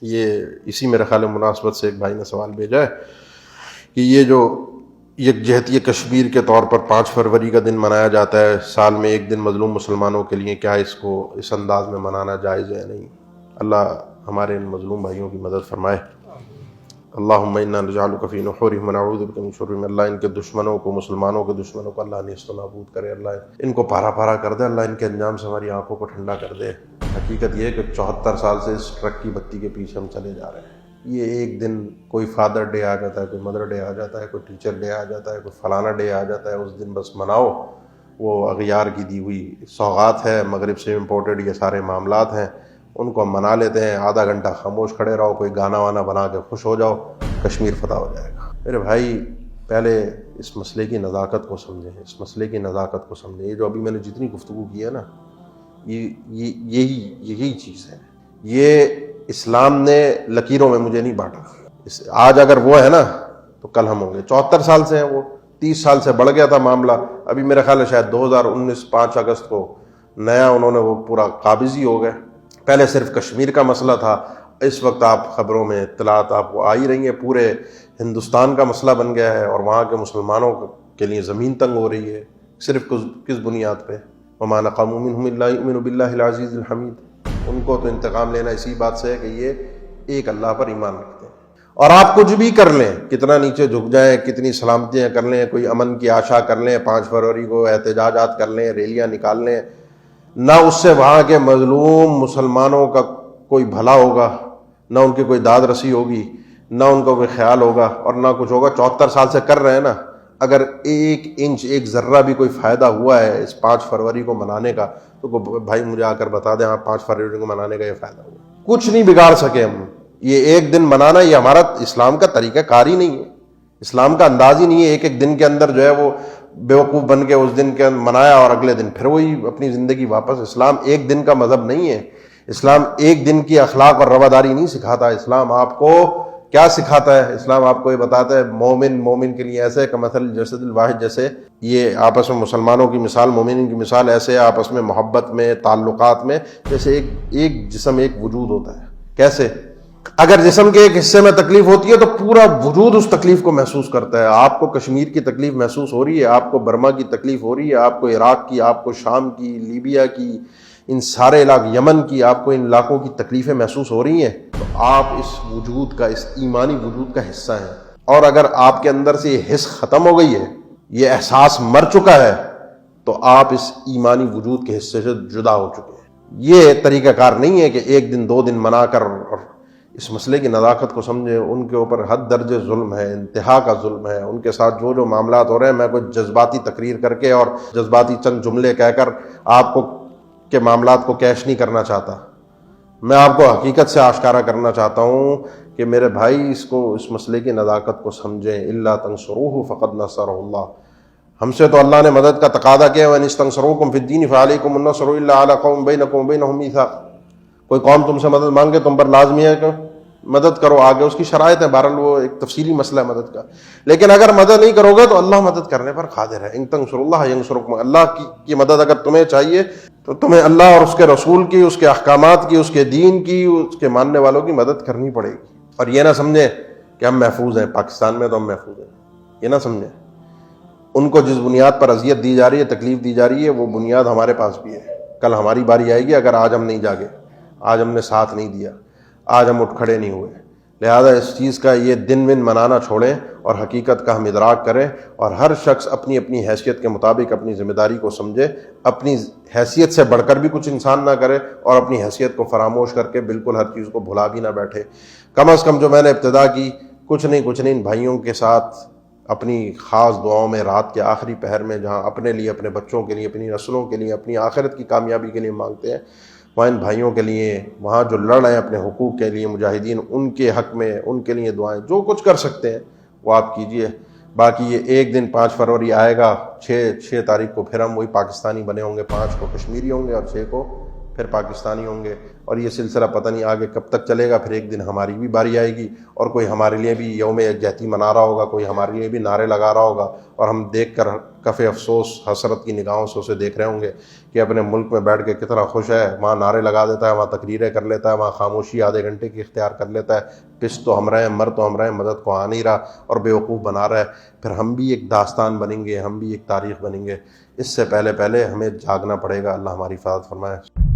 یہ اسی میرے خیال مناسبت سے ایک بھائی نے سوال بھیجا ہے کہ یہ جو یکجہتی کشمیر کے طور پر 5 فروری کا دن منایا جاتا ہے، سال میں ایک دن مظلوم مسلمانوں کے لیے، کیا اس کو اس انداز میں منانا جائز ہے؟ نہیں۔ اللہ ہمارے ان مظلوم بھائیوں کی مدد فرمائے۔ اللہم انا نجعلک فی نحورہم ونعوذ بک من شرورہم۔ اللہ ان کے دشمنوں کو، مسلمانوں کے دشمنوں کو اللہ نیست و نابود کرے، اللہ ان کو پارا پارا کر دے، اللہ ان کے انجام سے ہماری آنکھوں کو ٹھنڈا کر دے۔ حقیقت یہ ہے کہ 74 سال سے اس ٹرک کی بتی کے پیچھے ہم چلے جا رہے ہیں۔ یہ ایک دن کوئی فادر ڈے آ جاتا ہے، کوئی مدر ڈے آ جاتا ہے، کوئی ٹیچر ڈے آ جاتا ہے، کوئی فلانا ڈے آ جاتا ہے، اس دن بس مناؤ۔ وہ اغیار کی دی ہوئی سوغات ہے، مغرب سے امپورٹڈ یہ سارے معاملات ہیں، ان کو ہم منا لیتے ہیں۔ آدھا گھنٹہ خاموش کھڑے رہو، کوئی گانا وانا بنا کے خوش ہو جاؤ، کشمیر فتح ہو جائے گا۔ میرے بھائی، پہلے اس مسئلے کی نزاکت کو سمجھیں، اس مسئلے کی نزاکت کو سمجھیں۔ یہ جو ابھی میں نے جتنی گفتگو کی ہے نا، یہی چیز ہے۔ یہ اسلام نے لکیروں میں مجھے نہیں بانٹا۔ آج اگر وہ ہے نا تو کل ہم ہوں گے۔ 74 سال سے ہیں وہ، 30 سال سے بڑھ گیا تھا معاملہ۔ ابھی میرے خیال ہے شاید 2019 5 اگست کو نیا انہوں نے وہ پورا قابض ہی ہو گئے۔ پہلے صرف کشمیر کا مسئلہ تھا، اس وقت آپ خبروں میں اطلاعات آپ کو آ ہی رہی ہیں، پورے ہندوستان کا مسئلہ بن گیا ہے، اور وہاں کے مسلمانوں کے لیے زمین تنگ ہو رہی ہے۔ صرف کس بنیاد پہ؟ وما نقموا منهم الا يؤمنوا بالله العزیز الحمید۔ ان کو تو انتقام لینا اسی بات سے ہے کہ یہ ایک اللہ پر ایمان رکھتے ہیں۔ اور آپ کچھ بھی کر لیں، کتنا نیچے جھک جائیں، کتنی سلامتیاں کر لیں، کوئی امن کی آشا کر لیں، 5 فروری کو احتجاجات کر لیں، ریلیاں نکال لیں، نہ اس سے وہاں کے مظلوم مسلمانوں کا کوئی بھلا ہوگا، نہ ان کی کوئی داد رسی ہوگی، نہ ان کا کوئی خیال ہوگا، اور نہ کچھ ہوگا۔ 74 سال سے کر رہے ہیں نا، اگر 1 انچ 1 ذرہ بھی کوئی فائدہ ہوا ہے اس 5 فروری کو منانے کا، تو بھائی مجھے آ کر بتا دیں، ہاں 5 فروری کو منانے کا یہ فائدہ ہوا۔ کچھ نہیں بگاڑ سکے ہم۔ یہ ایک دن منانا یہ ہمارا اسلام کا طریقہ کار ہی نہیں ہے، اسلام کا انداز ہی نہیں ہے۔ ایک دن کے اندر جو ہے وہ بیوقوف بن کے اس دن کے منایا، اور اگلے دن پھر وہی اپنی زندگی واپس۔ اسلام ایک دن کا مذہب نہیں ہے۔ اسلام ایک دن کی اخلاق اور رواداری نہیں سکھاتا۔ اسلام آپ کو کیا سکھاتا ہے؟ اسلام آپ کو یہ بتاتا ہے مومن کے لیے ایسے کمثل الجسد الواحد، جیسے یہ آپس میں مسلمانوں کی مثال، مومنین کی مثال ایسے ہے آپس میں محبت میں، تعلقات میں، جیسے ایک جسم ایک وجود ہوتا ہے۔ کیسے؟ اگر جسم کے ایک حصے میں تکلیف ہوتی ہے تو پورا وجود اس تکلیف کو محسوس کرتا ہے۔ آپ کو کشمیر کی تکلیف محسوس ہو رہی ہے، آپ کو برما کی تکلیف ہو رہی ہے، آپ کو عراق کی، آپ کو شام کی، لیبیا کی، ان سارے علاقے، یمن کی، آپ کو ان علاقوں کی تکلیفیں محسوس ہو رہی ہیں، تو آپ اس وجود کا، اس ایمانی وجود کا حصہ ہیں۔ اور اگر آپ کے اندر سے یہ حس ختم ہو گئی ہے، یہ احساس مر چکا ہے، تو آپ اس ایمانی وجود کے حصے سے جدا ہو چکے ہیں۔ یہ طریقہ کار نہیں ہے کہ ایک دن 2 دن منا کر اور اس مسئلے کی نزاکت کو سمجھیں۔ ان کے اوپر حد درجے ظلم ہے، انتہا کا ظلم ہے۔ ان کے ساتھ جو معاملات ہو رہے ہیں، میں کوئی جذباتی تقریر کر کے اور جذباتی چند جملے کہہ کر آپ کو کے معاملات کو کیش نہیں کرنا چاہتا۔ میں آپ کو حقیقت سے آشکارا کرنا چاہتا ہوں کہ میرے بھائی اس مسئلے کی نزاکت کو سمجھیں۔ الا تنصروہ فقد نصرہ اللہ۔ ہم سے تو اللہ نے مدد کا تقاضا کیا، وَإِنِ اسْتَنصَرُوكُمْ فِي الدِّينِ فَعَلَيْكُمُ النَّصْرُ إِلَّا عَلَىٰ قَوْمٍ بَيْنَكُمْ وَبَيْنَهُم مِّيثَاقٌ۔ کوئی قوم تم سے مدد مانگے، تم پر لازمی ہے کہ مدد کرو۔ آگے اس کی شرائط ہے، بہرحال وہ ایک تفصیلی مسئلہ ہے مدد کا۔ لیکن اگر مدد نہیں کرو گے تو اللہ مدد کرنے پر قادر ہے۔ ان تنصروا اللہ ینصرکم۔ اللہ کی مدد اگر تمہیں چاہیے تو تمہیں اللہ اور اس کے رسول کی، اس کے احکامات کی، اس کے دین کی، اس کے ماننے والوں کی مدد کرنی پڑے گی۔ اور یہ نہ سمجھیں کہ ہم محفوظ ہیں، پاکستان میں تو ہم محفوظ ہیں، یہ نہ سمجھیں۔ ان کو جس بنیاد پر اذیت دی جا رہی ہے، تکلیف دی جا رہی ہے، وہ بنیاد ہمارے پاس بھی ہے۔ کل ہماری باری آئے گی اگر آج ہم نہیں جاگے، آج ہم نے ساتھ نہیں دیا، آج ہم اٹھ کھڑے نہیں ہوئے۔ لہذا اس چیز کا یہ دن منانا چھوڑیں اور حقیقت کا ہم ادراک کریں، اور ہر شخص اپنی اپنی حیثیت کے مطابق اپنی ذمہ داری کو سمجھے، اپنی حیثیت سے بڑھ کر بھی کچھ انسان نہ کرے، اور اپنی حیثیت کو فراموش کر کے بالکل ہر چیز کو بھلا بھی نہ بیٹھے۔ کم از کم جو میں نے ابتدا کی، کچھ نہیں ان بھائیوں کے ساتھ اپنی خاص دعاؤں میں رات کے آخری پہر میں، جہاں اپنے لیے، اپنے بچوں کے لیے، اپنی نسلوں کے لیے، اپنی آخرت کی کامیابی کے لیے مانگتے ہیں، وہاں ان بھائیوں کے لیے، وہاں جو لڑ رہے ہیں اپنے حقوق کے لیے مجاہدین، ان کے حق میں، ان کے لیے دعائیں، جو کچھ کر سکتے ہیں وہ آپ کیجئے۔ باقی یہ ایک دن 5 فروری آئے گا، 6 تاریخ کو پھر ہم وہی پاکستانی بنے ہوں گے، 5 کو کشمیری ہوں گے اور 6 کو پھر پاکستانی ہوں گے۔ اور یہ سلسلہ پتہ نہیں آگے کب تک چلے گا. پھر ایک دن ہماری بھی باری آئے گی اور کوئی ہمارے لیے بھی یوم یکجہتی منا رہا ہوگا, کوئی ہمارے لیے بھی نعرے لگا رہا ہوگا, اور ہم دیکھ کر کف افسوس حسرت کی نگاہوں سے اسے دیکھ رہے ہوں گے کہ اپنے ملک میں بیٹھ کے کتنا خوش ہے, وہاں نعرے لگا دیتا ہے, وہاں تقریریں کر لیتا ہے, وہاں خاموشی آدھے گھنٹے کی اختیار کر لیتا ہے, پس تو ہم رہے, مر تو ہم رہے, مدد کو آ نہیں رہا اور بیوقوف بنا رہا ہے. پھر ہم بھی ایک داستان بنیں گے, ہم بھی ایک تاریخ بنیں گے. اس سے پہلے ہمیں جاگنا پڑے گا. اللہ ہماری حفاظت فرمائے.